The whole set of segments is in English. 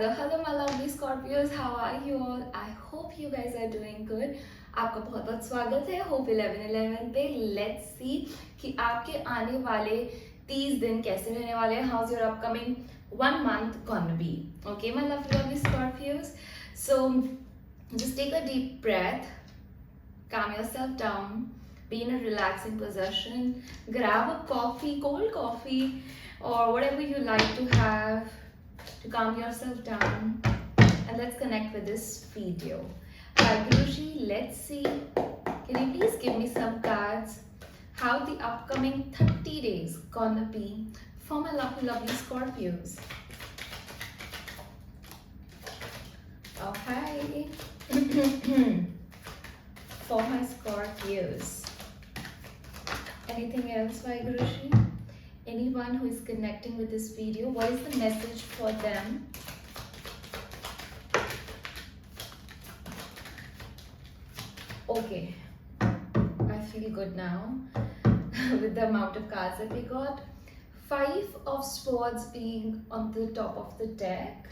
Hello my lovely Scorpios, how are you all? I hope you guys are doing good. आपका बहुत बहुत स्वागत है होप 11-11 पे. लेट्स सी कि आपके आने वाले 30 दिन कैसे रहने वाले हैं. House your upcoming 1 month gonna be? Okay, my lovely Scorpios. So just take a deep breath, calm yourself down, be in a relaxing position, grab a coffee, cold coffee, or whatever you like to have to calm yourself down, and let's connect with this video. Guruji, let's see. Can you please give me some cards? How the upcoming 30 days gonna be for my lovely Scorpios? Okay. For my Scorpios. Anything else, Guruji? Anyone who is connecting with this video, what is the message for them? Okay, I feel good now with the amount of cards that we got. 5 of Swords being on the top of the deck.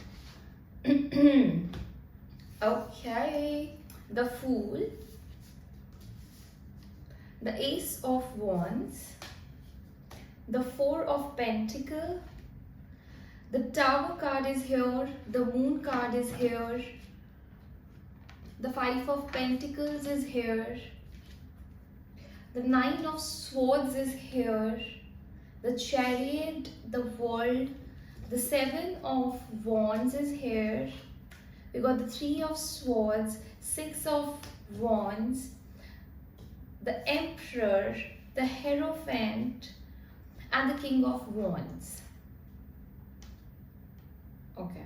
Okay, the Fool, the Ace of Wands, the 4 of Pentacles, the Tower card is here, the Moon card is here, the 5 of Pentacles is here, the 9 of Swords is here, the Chariot, the World, the 7 of Wands is here, we got the 3 of Swords, 6 of Wands, the Emperor, the Hierophant, and the King of Wands. Okay.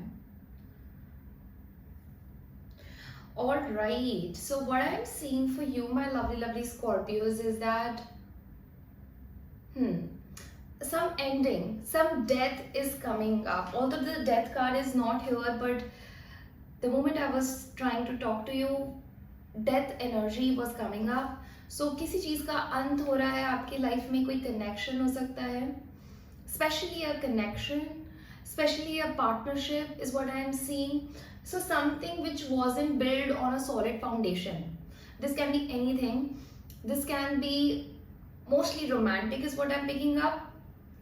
Alright, so what I'm seeing for you, my lovely Scorpios, is that some ending, some death is coming up. Although the death card is not here, but the moment I was trying to talk to you, death energy was coming up. So किसी चीज का अंत हो रहा है आपकी life में, कोई कनेक्शन हो सकता है, especially a connection, especially a partnership is what I am seeing. So something which wasn't built on a solid foundation. This can be anything. This can be mostly romantic is what I'm picking up.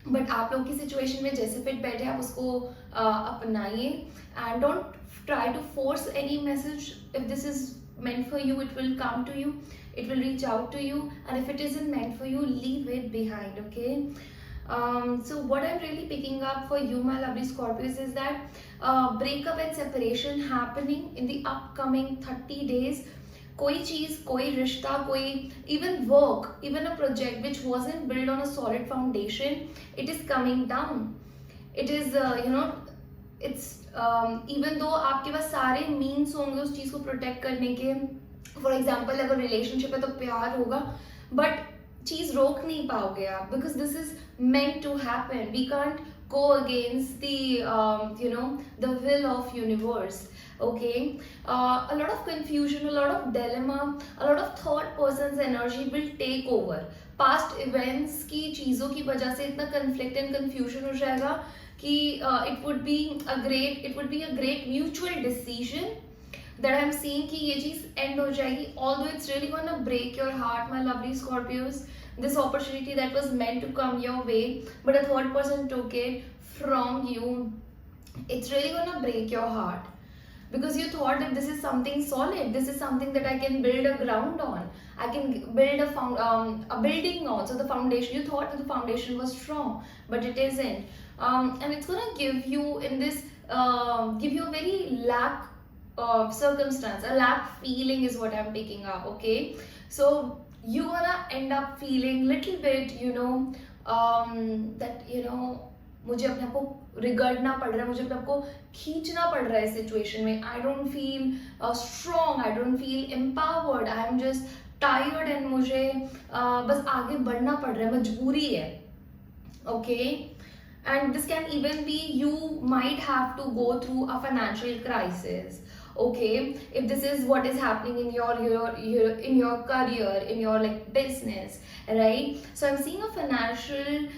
But आप लोग की situation में जैसे fit बैठे आप उसको अपनाइए, and don't try to force any message. If this is meant for you, it will come to you, it will reach out to you, and if it isn't meant for you, leave it behind. Okay. So what I'm really picking up for you, my lovely Scorpios, is that breakup and separation happening in the upcoming 30 days. कोई चीज, कोई रिश्ता, कोई even work, even a project which wasn't built on a solid foundation, it is coming down. It is it's even though आपके पास सारे means होंगे उस चीज को protect करने के. For example, अगर relationship है तो प्यार होगा, but चीज रोक नहीं पाओगे आप, because this is meant to happen. We can't go against the the will of universe. Okay, a lot of confusion, a lot of dilemma, a lot of third person's energy will take over. Past events की चीजों की वजह से इतना conflict and confusion हो जाएगा कि it would be a great mutual decision that I'm seeing कि ये चीज end हो जाएगी. Although it's really gonna break your heart, my lovely Scorpios. This opportunity that was meant to come your way, but a third person took it from you. It's really gonna break your heart, because you thought that this is something solid, this is something that I can build a ground on, I can build a building on. So the foundation, you thought that the foundation was strong, but it isn't. And it's gonna give you in this give you a very lack circumstance, a lack feeling is what I'm picking up. Okay, so you're gonna end up feeling little bit that मुझे अपने आप को रिगड़ना पड़ रहा है, मुझे अपने आप को खींचना पड़ रहा है इस सिचुएशन में. I don't feel strong, I don't feel empowered, I am just tired, and मुझे बस आगे बढ़ना पड़ रहा है, मजबूरी है. Okay, and this can even be you might have to go through a financial crisis. Okay, if this is what is happening in your in your career, in your like business, right? So I'm seeing a financial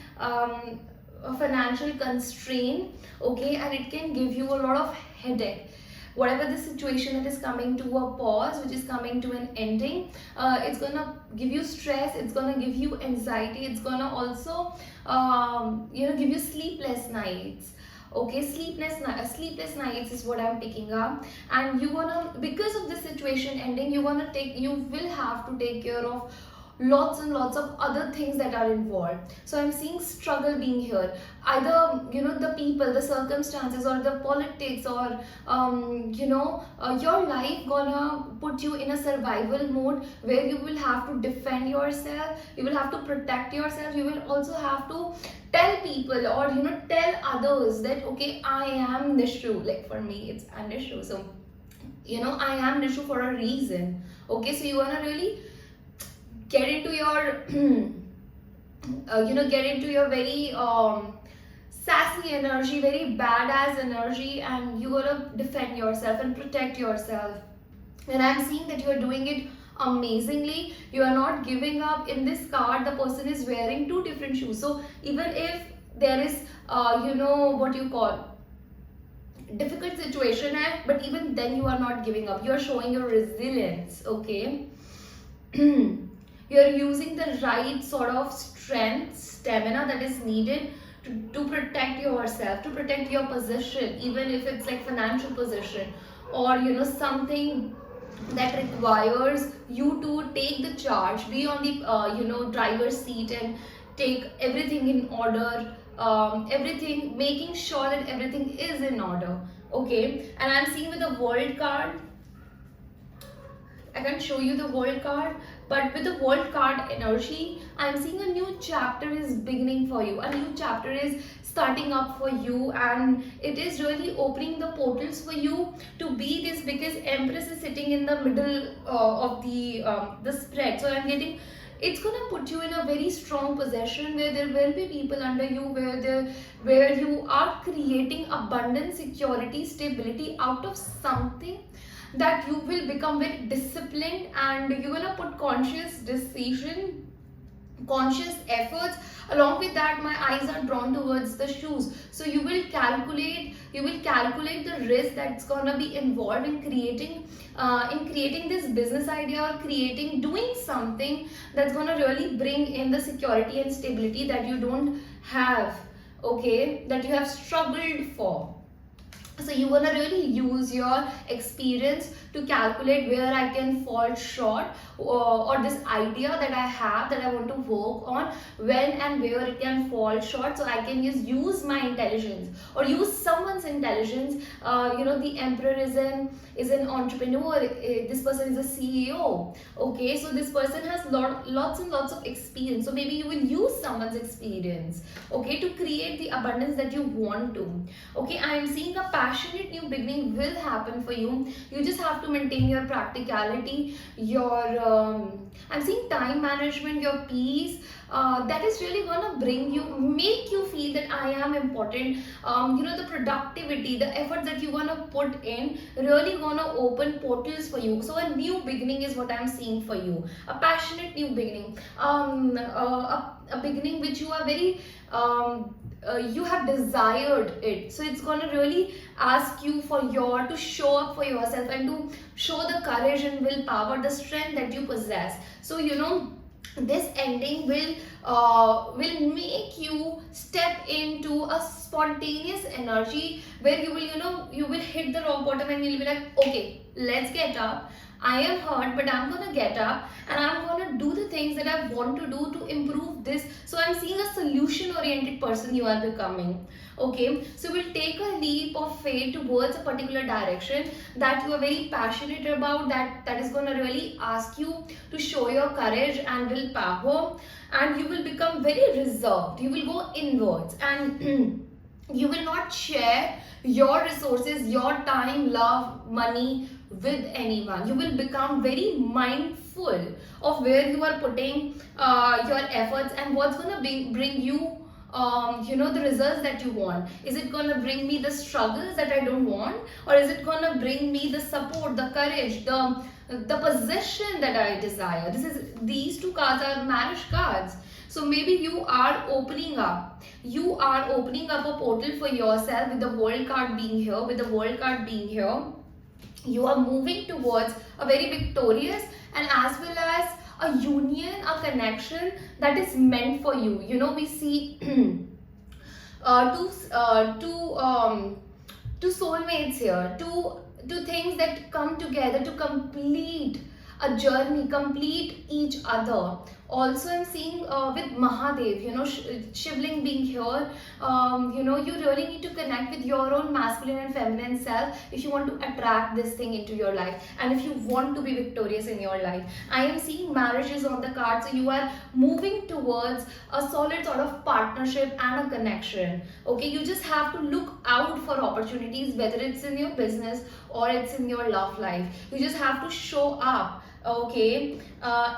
a financial constraint, okay, and it can give you a lot of headache. Whatever the situation that is coming to a pause, which is coming to an ending, it's gonna give you stress, it's gonna give you anxiety, it's gonna also give you sleepless nights. Okay, sleepless nights is what I'm picking up. And you gonna, because of this situation ending, you will have to take care of lots and lots of other things that are involved. So I'm seeing struggle being here, either the people, the circumstances, or the politics, or your life gonna put you in a survival mode where you will have to defend yourself, you will have to protect yourself, you will also have to tell people, or tell others that okay, I am Nishu. Like for me it's I'm Nishu, so I am Nishu for a reason. Okay, so you wanna really get into your get into your very sassy energy, very badass energy, and you gotta defend yourself and protect yourself. And I'm seeing that you are doing it amazingly. You are not giving up. In this card, the person is wearing two different shoes. So even if there is what you call difficult situation, but even then you are not giving up. You are showing your resilience. Okay. You're using the right sort of strength, stamina that is needed to protect yourself, to protect your position, even if it's like financial position, or something that requires you to take the charge, be on the driver's seat and take everything in order, everything, making sure that everything is in order. Okay, and I'm seeing with the World card, I can show you the World card, but with the World card energy, I'm seeing a new chapter is beginning for you. A new chapter is starting up for you, and it is really opening the portals for you to be this, because Empress is sitting in the middle of the spread. So I'm getting, it's gonna put you in a very strong position where there will be people under you, where you are creating abundance, security, stability out of something, that you will become very disciplined, and you're gonna put conscious decision, conscious efforts. Along with that, my eyes are drawn towards the shoes. So you will calculate the risk that's gonna be involved in creating this business idea, or doing something that's gonna really bring in the security and stability that you don't have. Okay, that you have struggled for. So you want to really use your experience to calculate where I can fall short, or this idea that I have that I want to work on, when and where it can fall short, so I can just use my intelligence or use someone's intelligence. The Emperor is an entrepreneur. This person is a CEO. Okay, so this person has lots and lots of experience. So maybe you will use someone's experience, okay, to create the abundance that you want to. Okay, I am seeing a passionate new beginning will happen for you. You just have to maintain your practicality, your I'm seeing time management, your peace. That is really gonna make you feel that I am important. The productivity, the effort that you wanna put in, really gonna open portals for you. So a new beginning is what I'm seeing for you. A passionate new beginning. A beginning which you are very you have desired it. So it's gonna really ask you to show up for yourself and to show the courage and willpower, the strength that you possess. So this ending will make you step into a spontaneous energy where you will hit the rock bottom, and you'll be like, okay, let's get up. I am hurt, but I'm gonna get up and I'm gonna do the things that I want to do to improve this. So I'm seeing a solution oriented person you are becoming. Okay, so we'll take a leap of faith towards a particular direction that you are very passionate about, that is gonna really ask you to show your courage and willpower, and you will become very reserved. You will go inwards, and you will not share your resources, your time, love, money with anyone. You will become very mindful of where you are putting your efforts and what's going to bring you the results that you want. Is it going to bring me the struggles that I don't want, or is it going to bring me the support, the courage, the position that I desire? These two cards are marriage cards. So maybe you are opening up. You are opening up a portal for yourself with the world card being here, with the world card being here. You are moving towards a very victorious and as well as a union, a connection that is meant for you. You know, we see two soulmates here, two things that come together to complete a journey, complete each other. Also, I'm seeing with Mahadev, you know, Shivling being here, you know, you really need to connect with your own masculine and feminine self if you want to attract this thing into your life and if you want to be victorious in your life. I am seeing marriages on the card, so you are moving towards a solid sort of partnership and a connection. Okay, you just have to look out for opportunities, whether it's in your business or it's in your love life. You just have to show up, okay,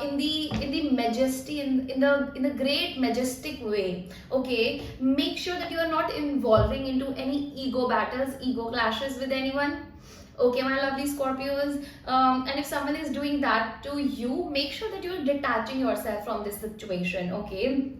in the majesty, in the great majestic way. Okay, make sure that you are not involving into any ego battles, ego clashes with anyone. Okay, my lovely Scorpios, and if someone is doing that to you, make sure that you're detaching yourself from this situation. Okay,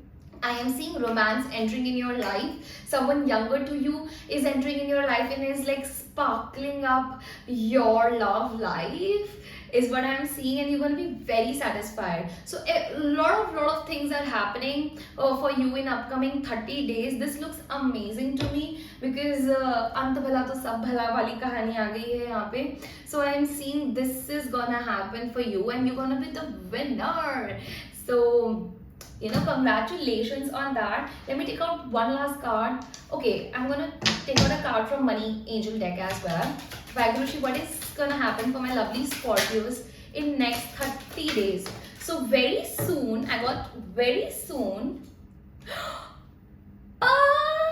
I am seeing romance entering in your life. Someone younger to you is entering in your life and is like sparkling up your love life, is what I'm seeing, and you're going to be very satisfied. So a lot of things are happening for you in upcoming 30 days. This looks amazing to me because अंत भला तो सब भला वाली कहानी आ गई है यहाँ पे. So I'm seeing this is gonna happen for you and you're gonna be the winner. So, you know, congratulations on that. Let me take out one last card. Okay, I'm gonna take out a card from Money Angel deck as well. Vagurushi, what is gonna happen for my lovely Scorpios in next 30 days? So very soon, I got very soon.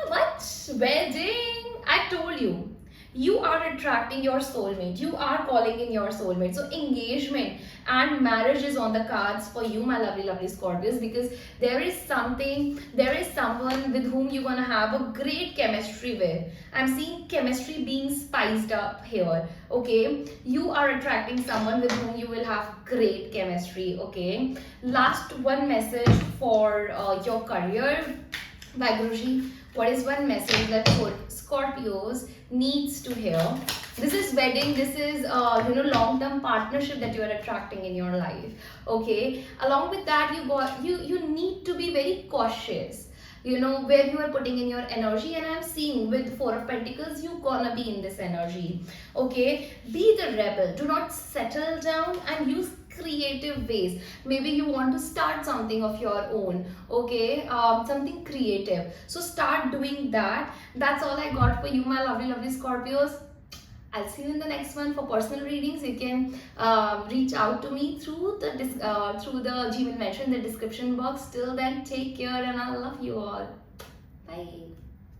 What? Wedding? I told you. You are attracting your soulmate. You are calling in your soulmate. So engagement and marriage is on the cards for you, my lovely, lovely Scorpios, because there is someone with whom you're gonna have a great chemistry with. I'm seeing chemistry being spiced up here. Okay, you are attracting someone with whom you will have great chemistry. Okay, last one message for your career, Vaguruji. What is one message that Scorpios needs to hear? This is wedding. This is you know, long-term partnership that you are attracting in your life. Okay. Along with that, you need to be very cautious. You know where you are putting in your energy, and I'm seeing with Four of Pentacles, you gonna be in this energy. Okay. Be the rebel. Do not settle down and use creative ways. Maybe you want to start something of your own. Okay, something creative, so start doing that. That's all I got for you, my lovely, lovely Scorpios. I'll see you in the next one. For personal readings, you can reach out to me through the Gmail mentioned in the description box. Till then, take care and I love you all. Bye.